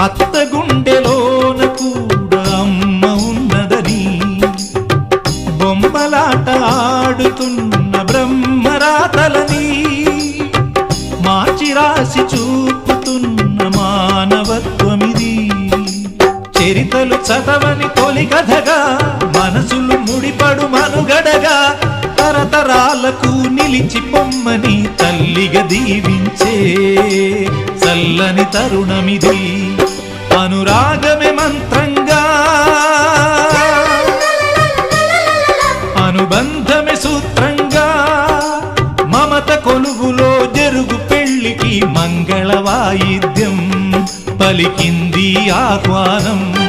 అత్త గుండెలోన కూడా అమ్మ ఉన్నదని బొమ్మలాట ఆడుతున్న బ్రహ్మరాతలని మార్చి రాసి చూపుతున్న మానవత్వమిది. చరితలు చదవని తొలి కథగా మనసులు ముడిపడు మనుగడగా తరతరాలకు నిలిచి పొమ్మని తల్లిగా దీవించే చల్లని తరుణమిది. అనురాగమే మంత్రంగా అనుబంధమే సూత్రంగా మమత కొలువులో జరుగు పెళ్లికి మంగళ వాయిద్యం పలికింది ఆహ్వానం.